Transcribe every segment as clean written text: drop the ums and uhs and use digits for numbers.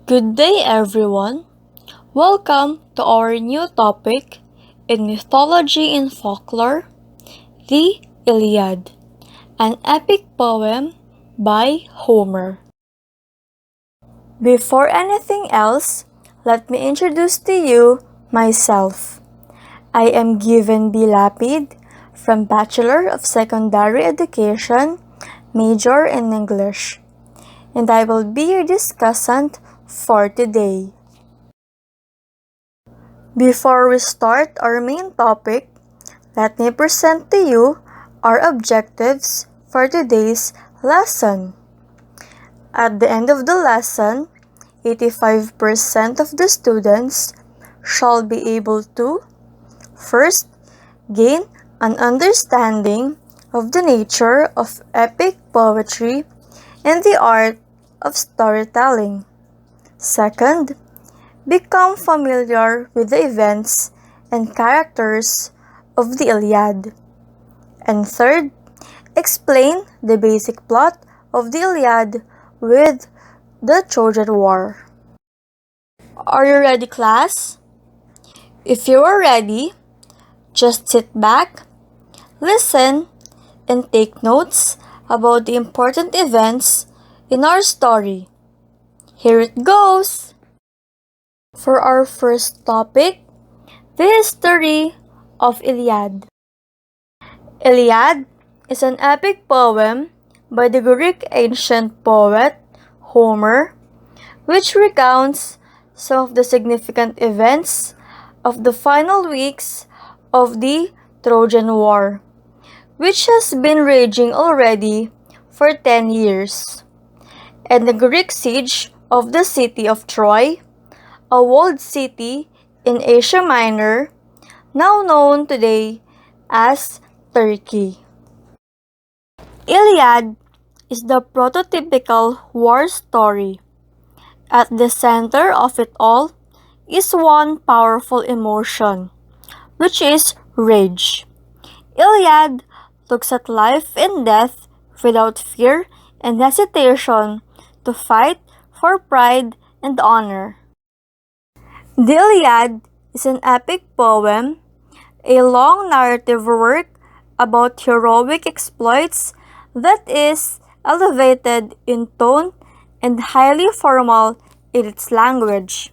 Good day, everyone. Welcome to our new topic in mythology and folklore, the Iliad, an epic poem by Homer. Before anything else, let me introduce to you myself. I am Given B. Lapid from Bachelor of Secondary Education, major in English, and I will be your discussant for today. Before we start our main topic, let me present to you our objectives for today's lesson. At the end of the lesson, 85% of the students shall be able to first gain an understanding of the nature of epic poetry and the art of storytelling. Second, become familiar with the events and characters of the Iliad. And third, explain the basic plot of the Iliad with the Trojan War. Are you ready, class? If you are ready, just sit back, listen, and take notes about the important events in our story. Here it goes! For our first topic, the history of Iliad. Iliad is an epic poem by the Greek ancient poet Homer, which recounts some of the significant events of the final weeks of the Trojan War, which has been raging already for 10 years, and the Greek siege of the city of Troy, a walled city in Asia Minor, now known today as Turkey. Iliad is the prototypical war story. At the center of it all is one powerful emotion, which is rage. Iliad looks at life and death without fear and hesitation to fight for pride and honor. The Iliad is an epic poem, a long narrative work about heroic exploits that is elevated in tone and highly formal in its language.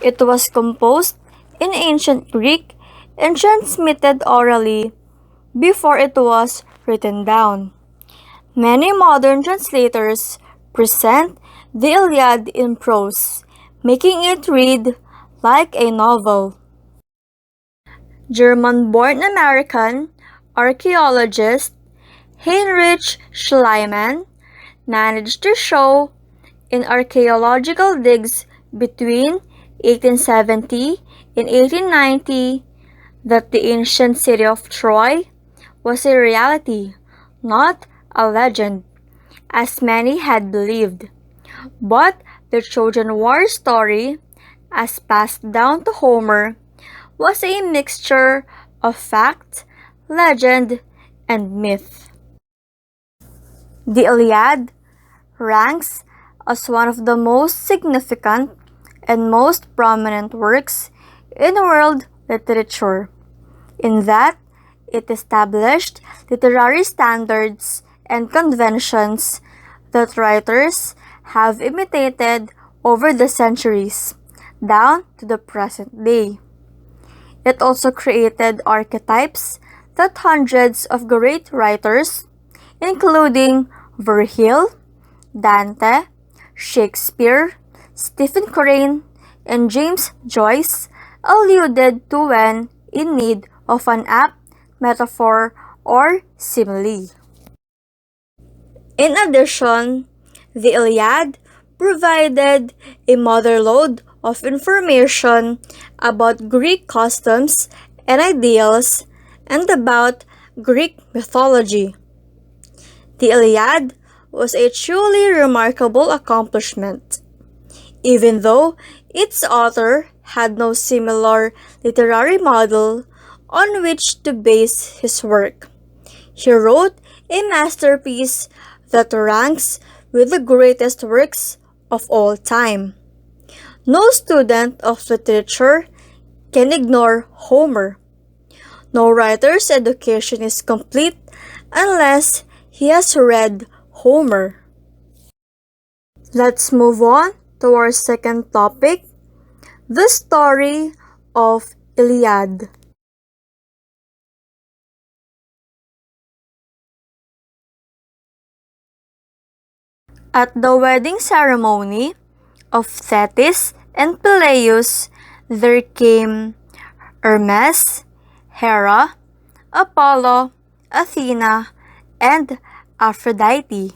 It was composed in ancient Greek and transmitted orally before it was written down. Many modern translators present the Iliad in prose, making it read like a novel. German-born American archaeologist Heinrich Schliemann managed to show in archaeological digs between 1870 and 1890 that the ancient city of Troy was a reality, not a legend, as many had believed. But the Trojan War story, as passed down to Homer, was a mixture of fact, legend, and myth. The Iliad ranks as one of the most significant and most prominent works in world literature, in that it established literary standards and conventions that writers have imitated over the centuries, down to the present day. It also created archetypes that hundreds of great writers, including Virgil, Dante, Shakespeare, Stephen Crane, and James Joyce, alluded to when in need of an apt metaphor or simile. In addition, the Iliad provided a motherlode of information about Greek customs and ideals and about Greek mythology. The Iliad was a truly remarkable accomplishment, even though its author had no similar literary model on which to base his work. He wrote a masterpiece that ranks with the greatest works of all time. No student of literature can ignore Homer. No writer's education is complete unless he has read Homer. Let's move on to our second topic, the story of Iliad. At the wedding ceremony of Thetis and Peleus, there came Hermes, Hera, Apollo, Athena, and Aphrodite.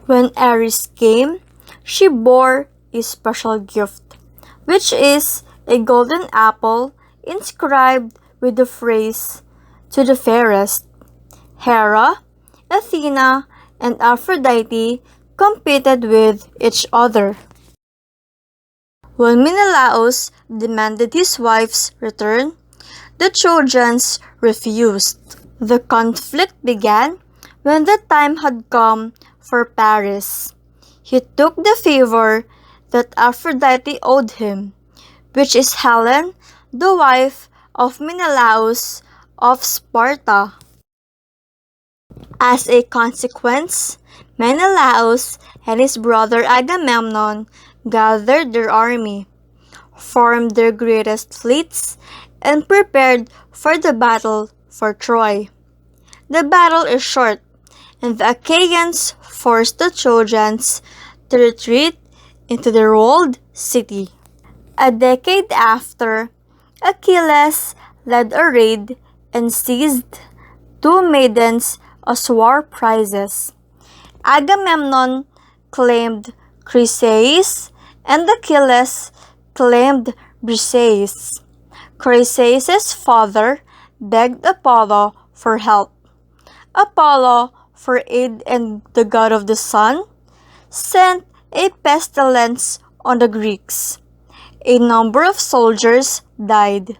When Ares came, she bore a special gift, which is a golden apple inscribed with the phrase, "To the fairest." Hera, Athena, and Aphrodite competed with each other. When Menelaus demanded his wife's return, the Trojans refused. The conflict began when the time had come for Paris. He took the favor that Aphrodite owed him, which is Helen, the wife of Menelaus of Sparta. As a consequence, Menelaus and his brother Agamemnon gathered their army, formed their greatest fleets, and prepared for the battle for Troy. The battle is short, and the Achaeans forced the Trojans to retreat into their walled city. A decade after, Achilles led a raid and seized two maidens as war prizes. Agamemnon claimed Chryseis and Achilles claimed Briseis. Chryseis' father begged Apollo for help. Apollo, for aid and the god of the sun, sent a pestilence on the Greeks. A number of soldiers died.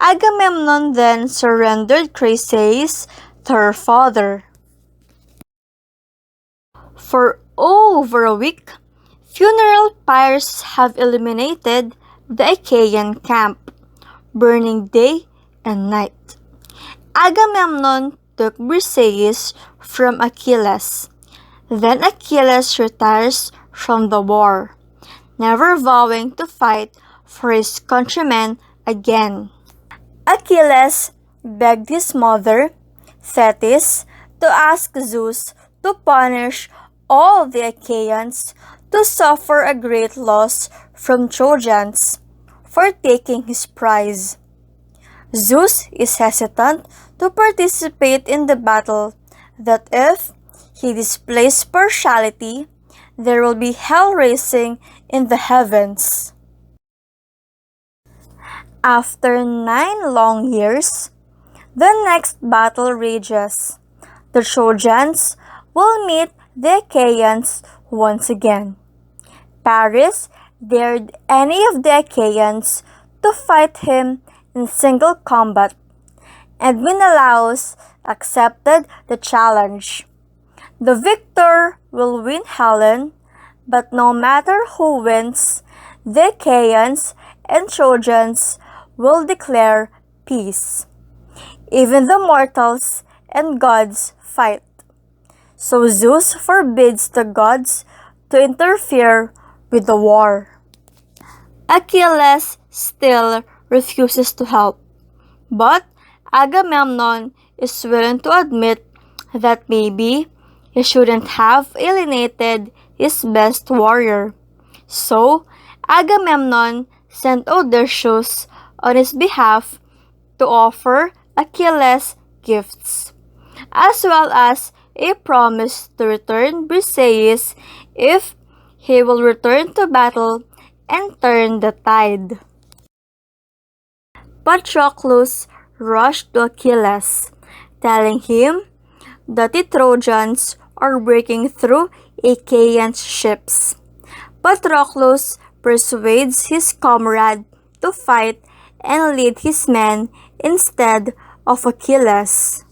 Agamemnon then surrendered Chryseis to her father. For over a week, funeral pyres have illuminated the Achaean camp, burning day and night. Agamemnon took Briseis from Achilles. Then Achilles retires from the war, never vowing to fight for his countrymen again. Achilles begged his mother, Thetis, to ask Zeus to punish all the Achaeans to suffer a great loss from Trojans for taking his prize. Zeus is hesitant to participate in the battle, that if he displays partiality, there will be hell raising in the heavens. After 9 long years, the next battle rages. The Trojans will meet the Achaeans once again. Paris dared any of the Achaeans to fight him in single combat, and Menelaus accepted the challenge. The victor will win Helen, but no matter who wins, the Achaeans and Trojans will declare peace. Even the mortals and gods fight. So Zeus forbids the gods to interfere with the war. Achilles still refuses to help, but Agamemnon is willing to admit that maybe he shouldn't have alienated his best warrior. So Agamemnon sent Odysseus on his behalf to offer Achilles gifts, as well as a promise to return Briseis if he will return to battle and turn the tide. Patroclus rushed to Achilles, telling him that the Trojans are breaking through Achaean ships. Patroclus persuades his comrade to fight and lead his men instead of Achilles.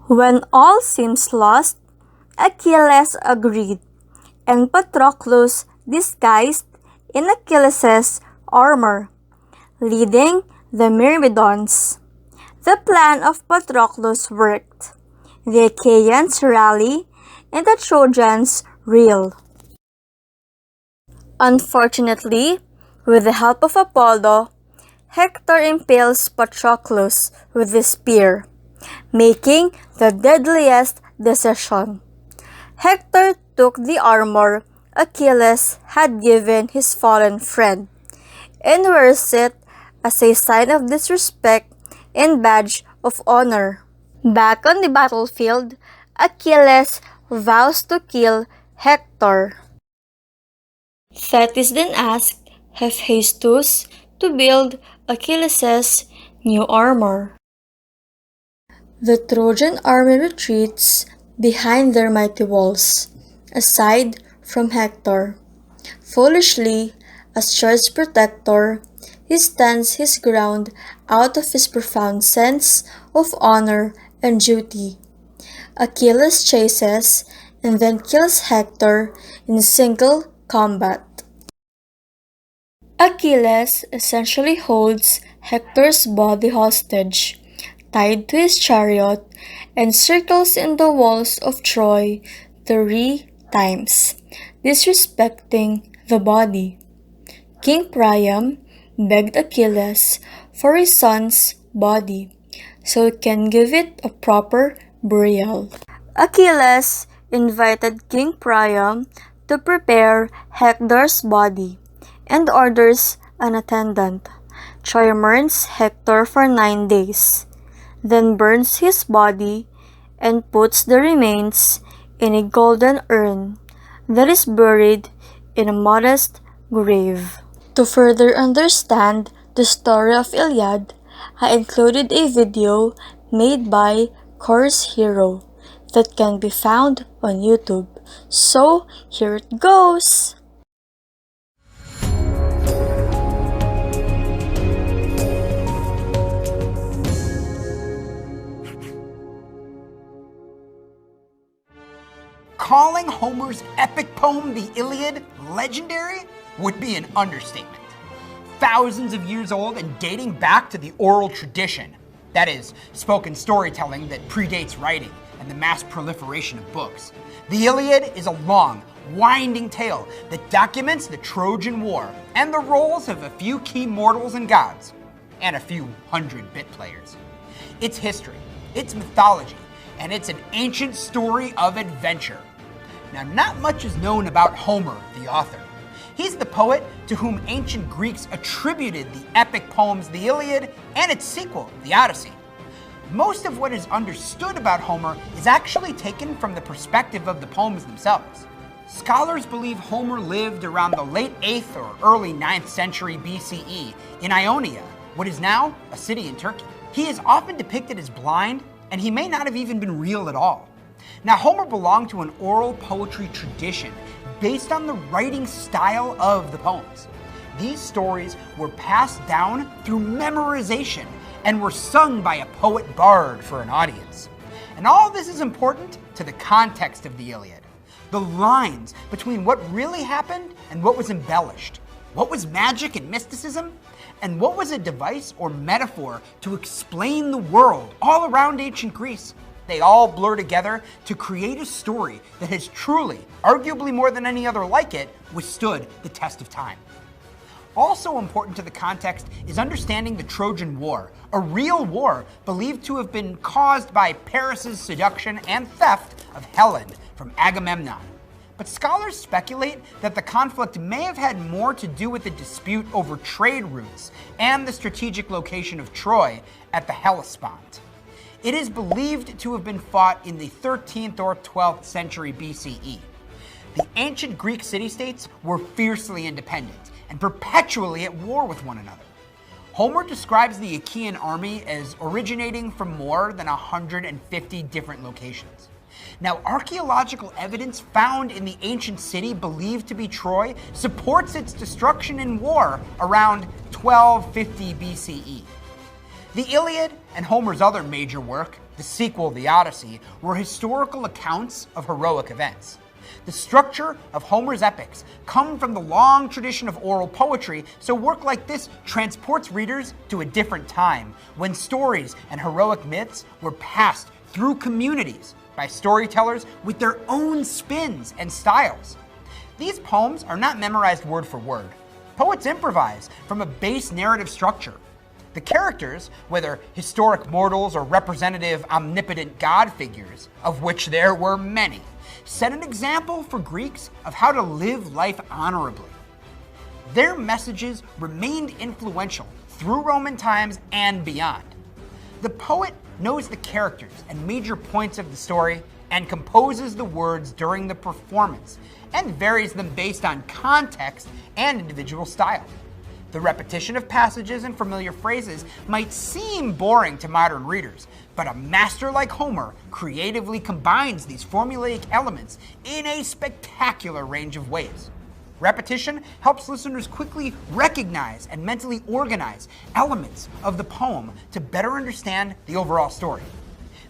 When all seems lost, Achilles agreed, and Patroclus disguised in Achilles' armor, leading the Myrmidons. The plan of Patroclus worked. The Achaeans rally and the Trojans reel. Unfortunately, with the help of Apollo, Hector impales Patroclus with his spear, making the deadliest decision. Hector took the armor Achilles had given his fallen friend and wears it as a sign of disrespect and badge of honor. Back on the battlefield, Achilles vows to kill Hector. Thetis then asked Hephaestus to build Achilles' new armor. The Trojan army retreats behind their mighty walls, aside from Hector. Foolishly, as Troy's protector, he stands his ground out of his profound sense of honor and duty. Achilles chases and then kills Hector in single combat. Achilles essentially holds Hector's body hostage, tied to his chariot, and circles in the walls of Troy 3 times, disrespecting the body. King Priam begged Achilles for his son's body, so he can give it a proper burial. Achilles invited King Priam to prepare Hector's body and orders an attendant. Troy mourns Hector for 9 days, then burns his body and puts the remains in a golden urn that is buried in a modest grave. To further understand the story of Iliad, I included a video made by Course Hero that can be found on YouTube. So here it goes! Calling Homer's epic poem, the Iliad, legendary would be an understatement. Thousands of years old and dating back to the oral tradition, that is, spoken storytelling that predates writing and the mass proliferation of books. The Iliad is a long, winding tale that documents the Trojan War and the roles of a few key mortals and gods, and a few hundred bit players. Its history, its mythology, and it's an ancient story of adventure. Now, not much is known about Homer, the author. He's the poet to whom ancient Greeks attributed the epic poems the Iliad and its sequel, the Odyssey. Most of what is understood about Homer is actually taken from the perspective of the poems themselves. Scholars believe Homer lived around the late 8th or early 9th century BCE in Ionia, what is now a city in Turkey. He is often depicted as blind, and he may not have even been real at all. Now, Homer belonged to an oral poetry tradition based on the writing style of the poems. These stories were passed down through memorization and were sung by a poet bard for an audience. And all this is important to the context of the Iliad, the lines between what really happened and what was embellished, what was magic and mysticism, and what was a device or metaphor to explain the world all around ancient Greece. They all blur together to create a story that has truly, arguably more than any other like it, withstood the test of time. Also important to the context is understanding the Trojan War, a real war believed to have been caused by Paris' seduction and theft of Helen from Agamemnon. But scholars speculate that the conflict may have had more to do with the dispute over trade routes and the strategic location of Troy at the Hellespont. It is believed to have been fought in the 13th or 12th century BCE. The ancient Greek city-states were fiercely independent and perpetually at war with one another. Homer describes the Achaean army as originating from more than 150 different locations. Now, archaeological evidence found in the ancient city believed to be Troy supports its destruction in war around 1250 BCE. The Iliad and Homer's other major work, the sequel, the Odyssey, were historical accounts of heroic events. The structure of Homer's epics come from the long tradition of oral poetry, so work like this transports readers to a different time, when stories and heroic myths were passed through communities by storytellers with their own spins and styles. These poems are not memorized word for word. Poets improvise from a base narrative structure. The characters, whether historic mortals or representative omnipotent god figures, of which there were many, set an example for Greeks of how to live life honorably. Their messages remained influential through Roman times and beyond. The poet knows the characters and major points of the story and composes the words during the performance and varies them based on context and individual style. The repetition of passages and familiar phrases might seem boring to modern readers, but a master like Homer creatively combines these formulaic elements in a spectacular range of ways. Repetition helps listeners quickly recognize and mentally organize elements of the poem to better understand the overall story.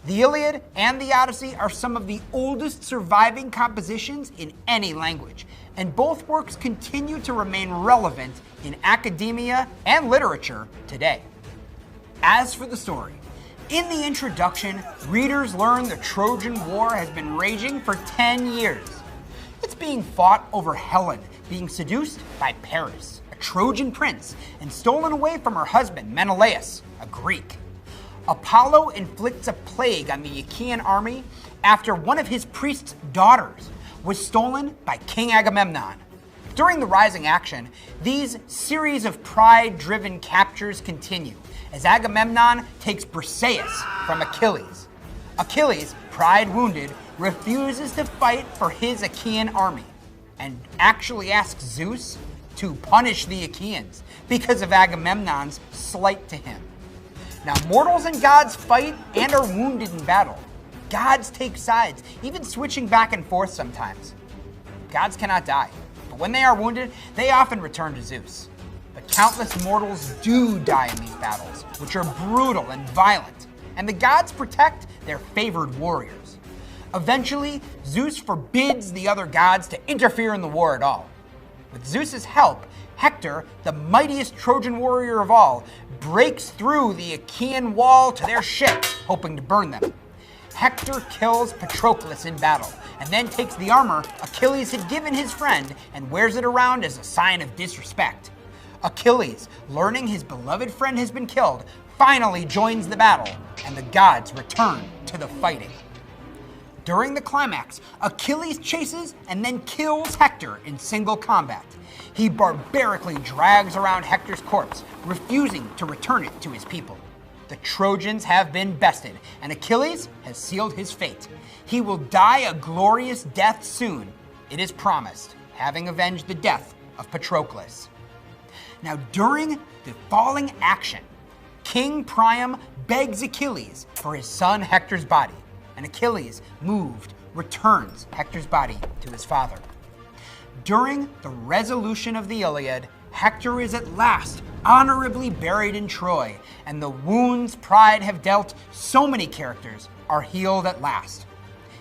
The Iliad and the Odyssey are some of the oldest surviving compositions in any language, and both works continue to remain relevant in academia and literature today. As for the story, in the introduction, readers learn the Trojan War has been raging for 10 years. It's being fought over Helen being seduced by Paris, a Trojan prince, and stolen away from her husband Menelaus, a Greek. Apollo inflicts a plague on the Achaean army after one of his priest's daughters was stolen by King Agamemnon. During the rising action, these series of pride-driven captures continue as Agamemnon takes Briseis from Achilles. Achilles, pride-wounded, refuses to fight for his Achaean army and actually asks Zeus to punish the Achaeans because of Agamemnon's slight to him. Now, mortals and gods fight and are wounded in battle. Gods take sides, even switching back and forth sometimes. Gods cannot die, but when they are wounded, they often return to Zeus. But countless mortals do die in these battles, which are brutal and violent, and the gods protect their favored warriors. Eventually, Zeus forbids the other gods to interfere in the war at all. With Zeus's help, Hector, the mightiest Trojan warrior of all, breaks through the Achaean wall to their ships, hoping to burn them. Hector kills Patroclus in battle, and then takes the armor Achilles had given his friend and wears it around as a sign of disrespect. Achilles, learning his beloved friend has been killed, finally joins the battle, and the gods return to the fighting. During the climax, Achilles chases and then kills Hector in single combat. He barbarically drags around Hector's corpse, refusing to return it to his people. The Trojans have been bested, and Achilles has sealed his fate. He will die a glorious death soon, it is promised, having avenged the death of Patroclus. Now, during the falling action, King Priam begs Achilles for his son Hector's body, and Achilles, moved, returns Hector's body to his father. During the resolution of the Iliad, Hector is at last honorably buried in Troy, and the wounds pride have dealt so many characters are healed at last.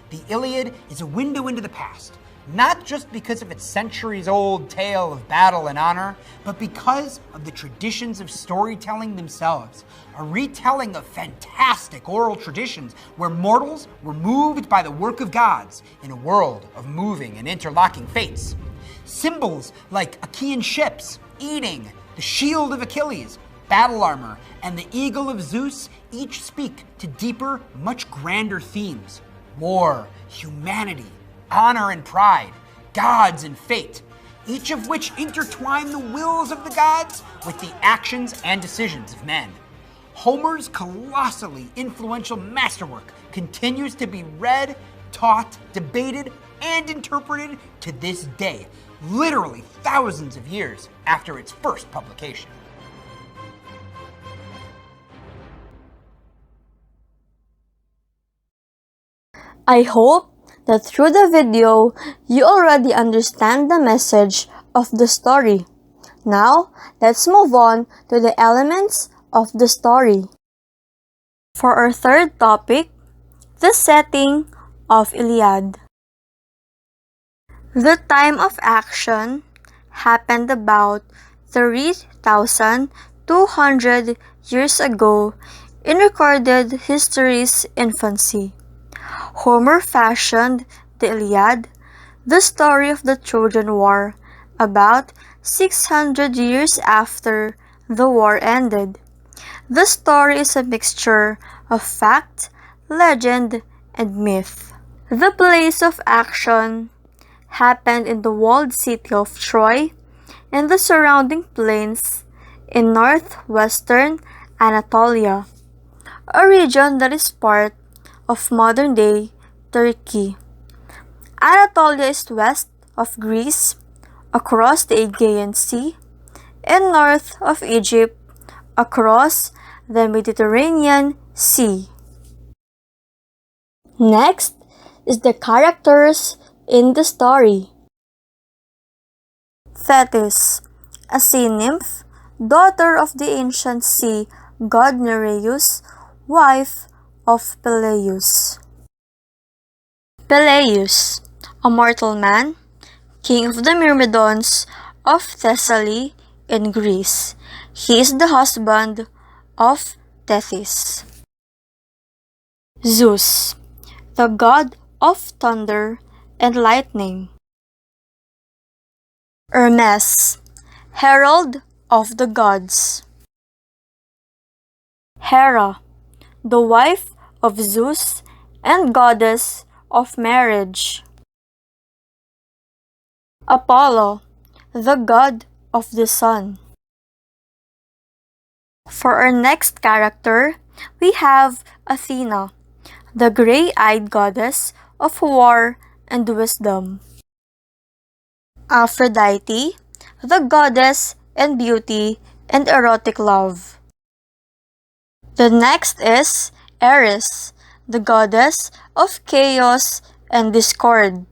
The Iliad is a window into the past, not just because of its centuries-old tale of battle and honor, but because of the traditions of storytelling themselves, a retelling of fantastic oral traditions where mortals were moved by the work of gods in a world of moving and interlocking fates. Symbols like Achaean ships, eating, the shield of Achilles, battle armor, and the eagle of Zeus each speak to deeper, much grander themes: war, humanity, honor and pride, gods and fate, each of which intertwine the wills of the gods with the actions and decisions of men. Homer's colossally influential masterwork continues to be read, taught, debated, and interpreted to this day, literally thousands of years after its first publication. I hope that through the video, you already understand the message of the story. Now, let's move on to the elements of the story. For our third topic, the setting of Iliad. The time of action happened about 3,200 years ago in recorded history's infancy. Homer fashioned the Iliad, the story of the Trojan War, about 600 years after the war ended. The story is a mixture of fact, legend, and myth. The place of action happened in the walled city of Troy and the surrounding plains in northwestern Anatolia, a region that is part of modern-day Turkey. Anatolia is west of Greece, across the Aegean Sea, and north of Egypt, across the Mediterranean Sea. Next is the characters in the story. Thetis, a sea nymph, daughter of the ancient sea god Nereus, wife of Peleus. Peleus, a mortal man, king of the Myrmidons of Thessaly in Greece. He is the husband of Thetis. Zeus, the god of thunder and lightning. Hermes, herald of the gods. Hera, the wife of Zeus and goddess of marriage. Apollo, the god of the sun. For our next character, we have Athena, the gray-eyed goddess of war and wisdom. Aphrodite, the goddess and beauty and erotic love. The next is Eris, the goddess of chaos and discord.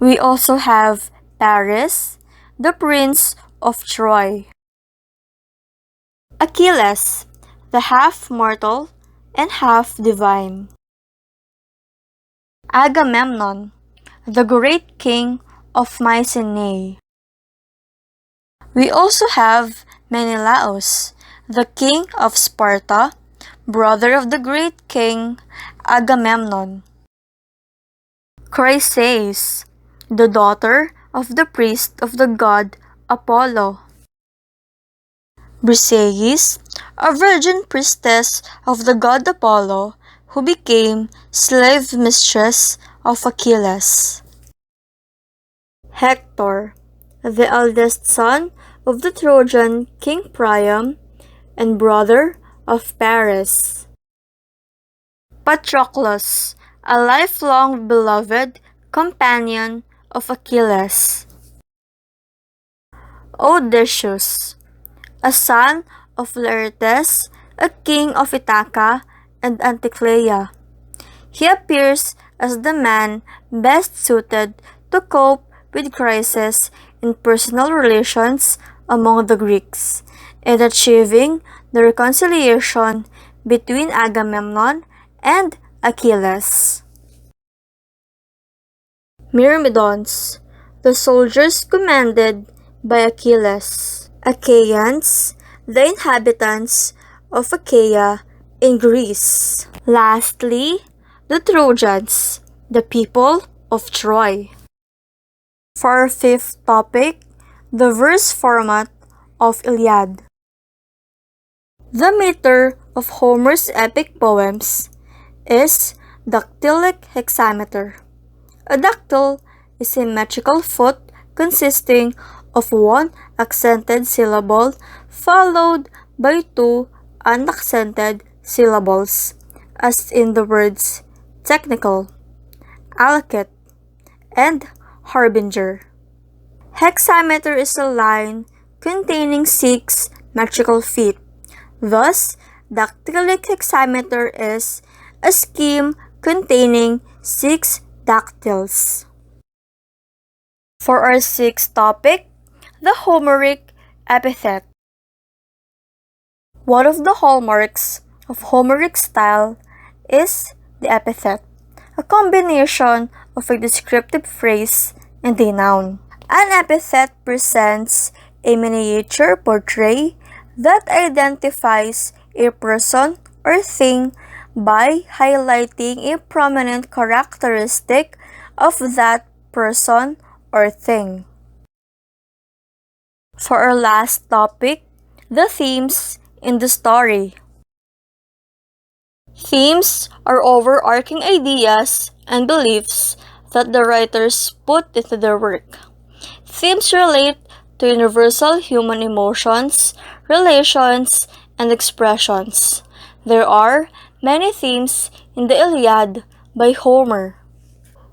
We also have Paris, the prince of Troy. Achilles, the half-mortal and half-divine. Agamemnon, the great king of Mycenae. We also have Menelaus, the king of Sparta, brother of the great king Agamemnon. Chryseis, the daughter of the priest of the god Apollo. Briseis, a virgin priestess of the god Apollo, who became slave mistress of Achilles. Hector, the eldest son of the Trojan king Priam and brother of Paris. Patroclus, a lifelong beloved companion of Achilles. Odysseus, a son of Laertes, a king of Ithaca and Anticlea. He appears as the man best suited to cope with crises in personal relations among the Greeks, and achieving the reconciliation between Agamemnon and Achilles. Myrmidons, the soldiers commanded by Achilles. Achaeans, the inhabitants of Achaea in Greece. Lastly, the Trojans, the people of Troy. For our fifth topic, the verse format of Iliad. The meter of Homer's epic poems is dactylic hexameter. A dactyl is a metrical foot consisting of one accented syllable followed by two unaccented syllables, as in the words technical, allocate, and harbinger. Hexameter is a line containing 6 metrical feet. Thus, dactylic hexameter is a scheme containing 6 dactyls. For our sixth topic, the Homeric epithet. One of the hallmarks of Homeric style is the epithet. a combination of a descriptive phrase and a noun. An epithet presents a miniature portrait that identifies a person or thing by highlighting a prominent characteristic of that person or thing. For our last topic, the themes in the story. Themes are overarching ideas and beliefs that the writers put into their work. Themes relate to universal human emotions, relations, and expressions. There are many themes in the Iliad by Homer.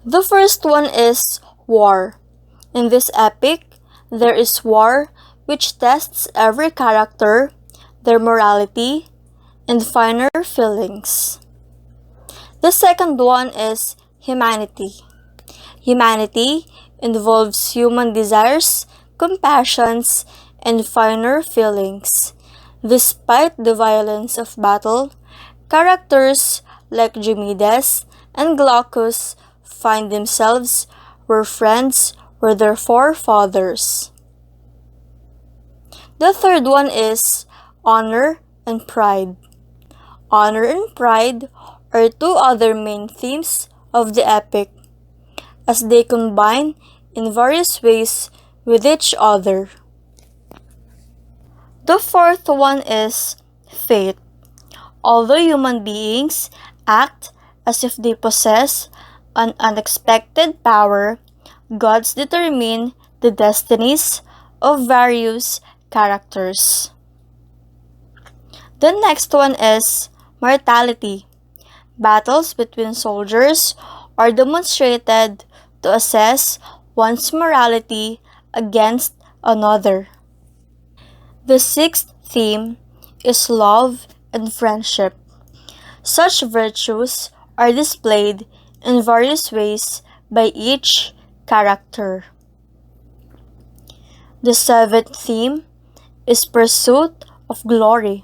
The first one is war. In this epic, there is war which tests every character, their morality, and finer feelings. The second one is humanity. Humanity involves human desires, compassions, and finer feelings. Despite the violence of battle, characters like Diomedes and Glaucus find themselves where friends were their forefathers. The third one is honor and pride. Honor and pride are two other main themes of the epic, as they combine in various ways with each other. The fourth one is fate. Although human beings act as if they possess an unexpected power, gods determine the destinies of various characters. The next one is mortality. Battles between soldiers are demonstrated to assess one's morality against another. The sixth theme is love and friendship. Such virtues are displayed in various ways by each character. The seventh theme is pursuit of glory.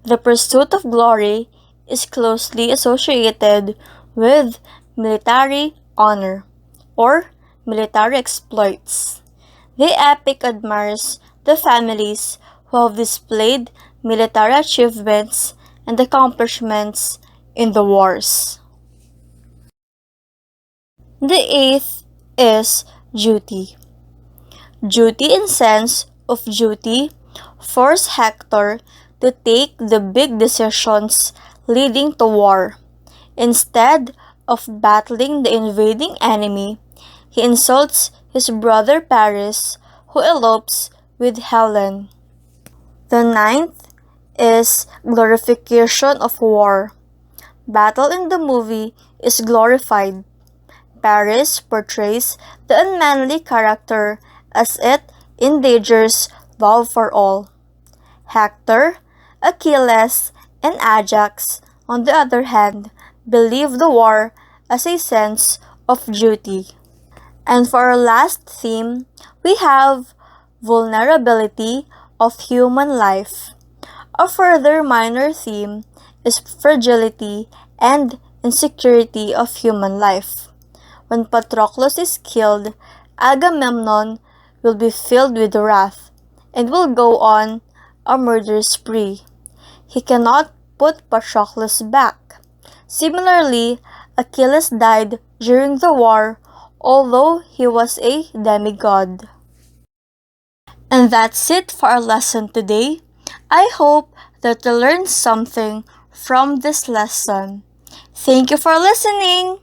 The pursuit of glory is closely associated with military honor or military exploits. The epic admires the families who have displayed military achievements and accomplishments in the wars. The eighth is duty. Duty in sense of duty force Hector to take the big decisions leading to war. Instead of battling the invading enemy, he insults his brother Paris, who elopes with Helen. The ninth is glorification of war. Battle in the movie is glorified. Paris portrays the unmanly character as it endangers love for all. Hector, Achilles, and Ajax, on the other hand, believe the war as a sense of duty. And for our last theme, we have vulnerability of human life. A further minor theme is fragility and insecurity of human life. When Patroclus is killed, Agamemnon will be filled with wrath and will go on a murder spree. He cannot put Patroclus back. Similarly, Achilles died during the war, although he was a demigod. And that's it for our lesson today. I hope that you learned something from this lesson. Thank you for listening.